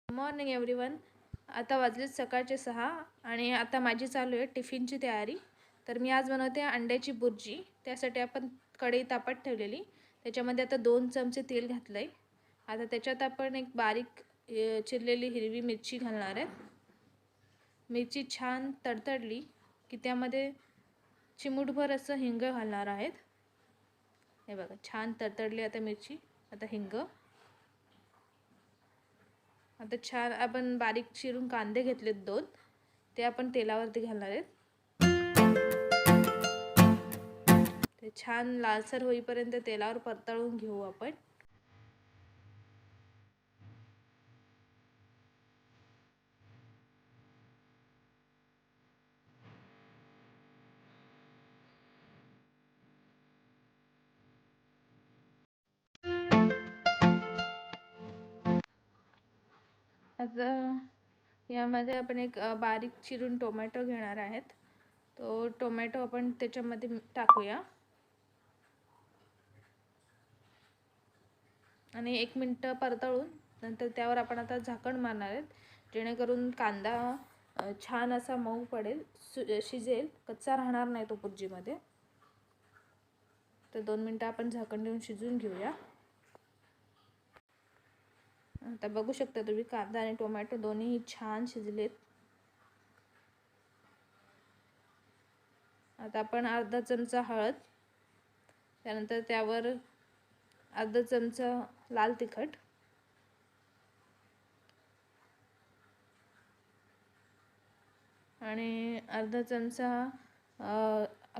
Morning everyone. आता वाजलेत सकाळचे 6 आणि आता माझी चालू आहे टिफिनची तयारी. तर मी आज बनवते अंड्याची बुर्जी. त्यासाठी आपण कढई तापत ठेवलेली, त्याच्यामध्ये आता 2 चमचे तेल घातलं आहे. आता त्याच्यात आपण एक बारीक चिरलेली हिरवी मिरची घालणार आहे. मिरची छान तडतडली की त्यामध्ये चिमूटभर असं हिंग घालणार आहेत. हे बघा, छान तडतडली आता मिरची. आता हिंग. आता छान आपण बारीक चिरून कांदे घेतलेत 2, ते आपण तेलावरती घालणार आहेत. ते छान लालसर होईपर्यंत तेलावर परतळून घेऊ आपण. आता यामध्ये आपण एक बारीक चिरून टोमॅटो घेणार आहेत. तो टोमॅटो आपण त्याच्यामध्ये टाकूया आणि 1 मिनिट परतळून नंतर त्यावर आपण आता झाकण मारणार आहेत, जेणेकरून कांदा छान असा मऊ पडेल, शिजेल, कच्चा राहणार नाही तो बुर्जीमध्ये. तर 2 मिनिटं आपण झाकण देऊन शिजवून घेऊया. आता बघू शकता तुम्ही, कांदा आणि टोमॅटो दोन्ही छान शिजलेत. आता आपण अर्धा चमचा हळद, त्यानंतर त्यावर अर्धा चमचा लाल तिखट, आणि अर्धा चमचा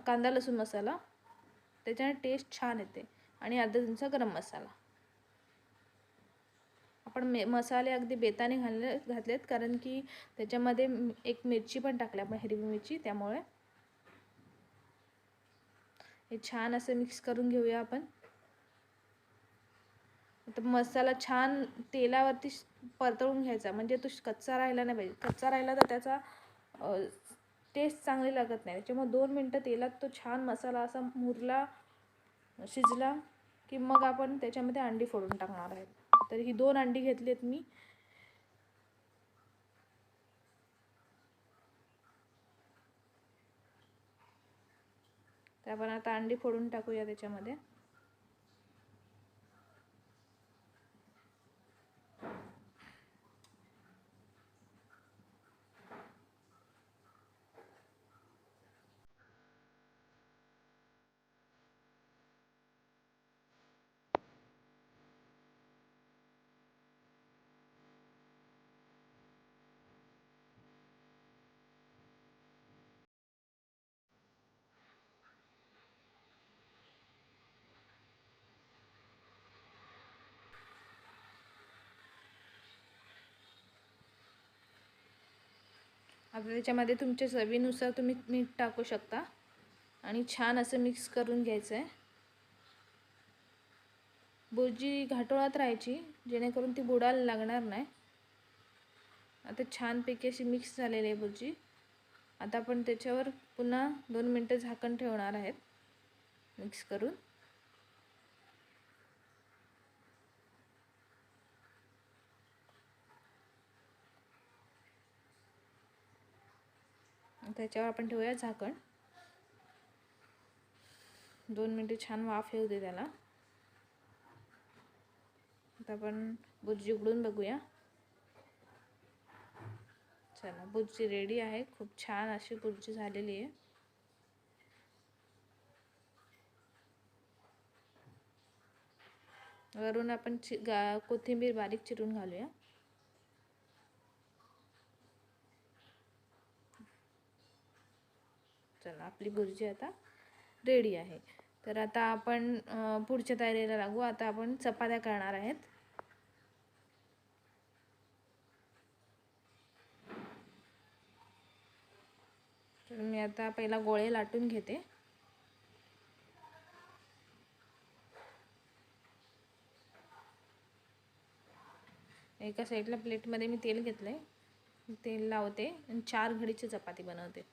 कांदा लसूण मसाला, त्याच्याने टेस्ट छान येते, आणि अर्धा चमचा गरम मसाला. आपण मसाले अगदी बेताने घातलेत, कारण की त्याच्यामध्ये एक मिरची पण टाकली आपण, हिरवी मिरची. त्यामुळे हे छान असं मिक्स करून घेऊया आपण. आता मसाला छान तेलावरती परतवून घ्यायचा, म्हणजे तो कच्चा राहिला नाही पाहिजे. कच्चा राहिला तर त्याचा टेस्ट चांगली लागत नाही. त्याच्यामुळे 2 मिनिटं तेलात तो छान मसाला असा मुरला, शिजला की मग आपण त्याच्यामध्ये अंडी फोडून टाकणार आहेत. तर ही 2 अंडी घेतलीत मी. तर आपण आता अंडी फोडून टाकूया त्याच्यामध्ये. आता त्याच्यामध्ये तुमच्या चवीनुसार तुम्ही मीठ टाकू शकता, आणि छान असं मिक्स करून घ्यायचं आहे. बुर्जी घाटोळात राहायची, जेणेकरून ती बुडायला लागणार नाही. आता छानपैकी अशी मिक्स झालेली आहे बुर्जी. आता आपण त्याच्यावर पुन्हा 2 मिनिटं झाकण ठेवणार आहेत मिक्स करून. त्याच्यावर आपण ठेवूया झाकण. 2 मिनिटं छान वाफ येऊ दे त्याला. आता आपण बुर्जी उघडून बघूया. चला, बुर्जी रेडी आहे. खूप छान अशी बुर्जी झालेली आहे. वरून आपण कोथिंबीर बारीक चिरून घालूया. चला, आपली बुर्जी आता रेडी आहे. तर आता आपण पुढच्या तयारीला लागू. आता आपण चपात्या करणार आहेत. तर मी आता पहिला गोळे लाटून घेते. एका साईडला प्लेटमध्ये मी तेल घेतलंय, तेल लावते आणि 4 घडीची चपाती बनवते.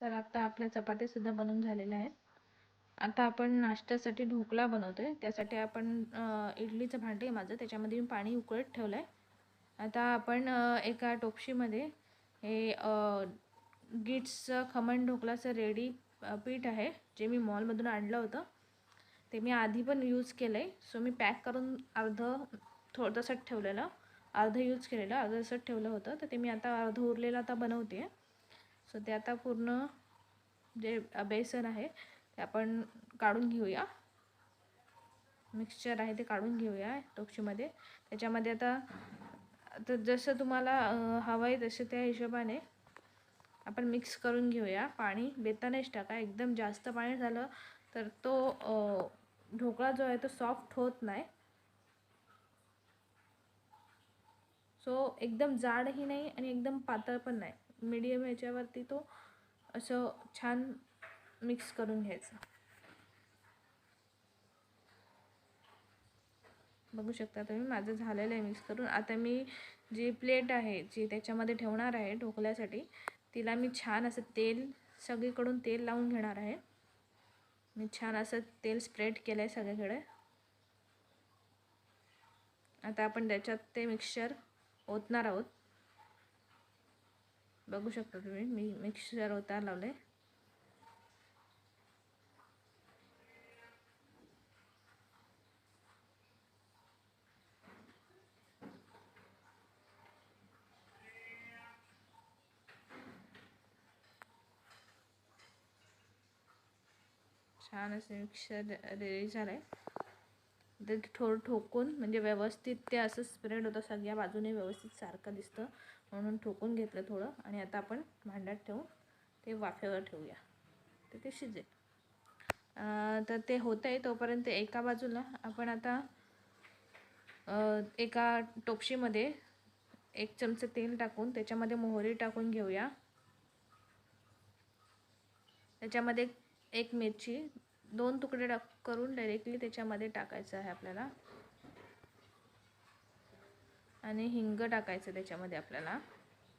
तर आता आपल्या चपात्यासुद्धा बनवून झालेल्या आहेत. आता आपण नाश्त्यासाठी ढोकळा बनवतोय. त्यासाठी आपण इडलीचं भांडं आहे माझं, त्याच्यामध्ये मी पाणी उकळत ठेवलं आहे. आता आपण एका टोपशीमध्ये हे गिट्सचं खमण ढोकळाचं रेडी पीठ आहे, जे मी मॉलमधून आणलं होतं. ते मी आधी पण यूज केलं आहे. सो मी पॅक करून थोडंसं ठेवलेलं, अर्धं यूज केलेलं, अर्धं तसंच ठेवलं होतं. तर ते मी आता अर्धं उरलेलं आता बनवते. सो ते आता पूर्ण जे बेसन आहे ते आपण काढून घेऊया. मिक्सचर आहे ते काढून घेऊया टोपशीमध्ये. त्याच्यामध्ये आता जसं तुम्हाला हवं आहे तसं त्या हिशोबाने आपण मिक्स करून घेऊया. पाणी बेतानेच टाका. एकदम जास्त पाणी झालं तर तो ढोकळा जो आहे तो सॉफ्ट होत नाही. सो एकदम जाडही नाही आणि एकदम पातळ पण नाही, मीडियम ह्याच्यावरती तो असं छान मिक्स करून घ्यायचं. बघू शकता तुम्ही, माझं झालेलं आहे मिक्स करून. आता मी जी प्लेट आहे जी त्याच्यामध्ये ठेवणार आहे ढोकल्यासाठी, तिला मी छान असं सगळीकडून तेल लावून घेणार आहे. मी छान असं तेल स्प्रेड केलं आहे सगळीकडे. आता आपण त्याच्यात ते मिक्सचर ओतणार आहोत. बघू शकता तुम्ही, मी मिक्सचर ओतायला लावले. छान असं मिक्सचर रेडी झालं आहे. ते थोडं ठोकून, म्हणजे व्यवस्थित ते असं स्प्रेड होतं सगळ्या बाजूने, व्यवस्थित सारखं दिसतं म्हणून ठोकून घेतलं थोडं. आणि आता आपण भांड्यात ठेवून ते वाफेवर ठेवूया, तर ते शिजेल. तर ते होतं आहे तोपर्यंत एका बाजूला आपण आता एका टोपशीमध्ये 1 चमचा तेल टाकून त्याच्यामध्ये मोहरी टाकून घेऊया. त्याच्यामध्ये एक मिरची 2 तुकडे करून डायरेक्टली त्याच्यामध्ये टाकायचं आहे आपल्याला. आणि हिंग टाकायचं त्याच्यामध्ये आपल्याला.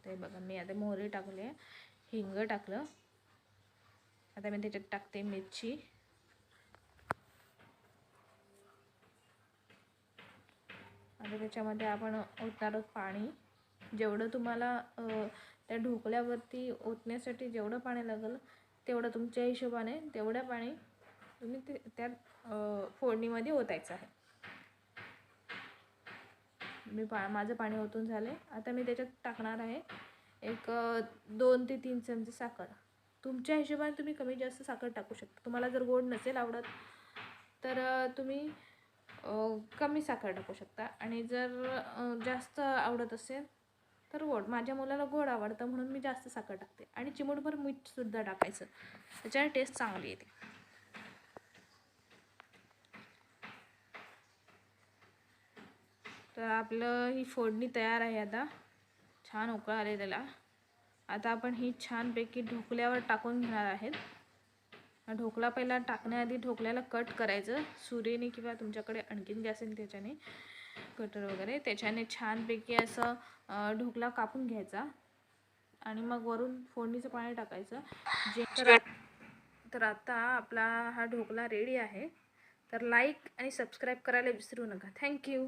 ते बघा, मी आता मोहरी टाकली आहे, हिंग टाकलं. आता मी त्याच्यात टाकते मिरची. आता त्याच्यामध्ये आपण ओतणार आहोत पाणी. जेवढं तुम्हाला त्या ढोकल्यावरती ओतण्यासाठी जेवढं पाणी लागेल तेवढं तुमच्या हिशोबाने तेवढं पाणी तुम्ही त्या फोडणीमध्ये ओतायचं आहे. माझं पाणी ओतून झाले. आता मी त्याच्यात टाकणार आहे एक 2 ते 3 चमचे साखर. तुमच्या हिशोबाने तुम्ही कमी जास्त साखर टाकू शकता. तुम्हाला जर गोड नसेल आवडत तर तुम्ही कमी साखर टाकू शकता. आणि जर जास्त आवडत असेल तर गोड. माझ्या मुलाला गोड आवडतं म्हणून मी जास्त साखर टाकते. आणि चिमूटभर मीठसुद्धा टाकायचं, त्याच्याने टेस्ट चांगली येते. तर आपलं ही फोडणी तयार आहे. आता छान उकळ आले त्याला. आता आपण ही छानपैकी ढोकल्यावर टाकून घेणार आहेत. ढोकळा पहिला टाकण्याआधी ढोकल्याला कट करायचं सुरीने, किंवा तुमच्याकडे आणखीन जे असेल त्याच्याने, कटर वगैरे, त्याच्याने छानपैकी असं ढोकळा कापून घ्यायचा. आणि मग वरून फोडणीचं पाणी टाकायचं. तर आता आपला हा ढोकळा रेडी आहे. तर लाईक आणि सबस्क्राईब करायला विसरू नका. थँक्यू.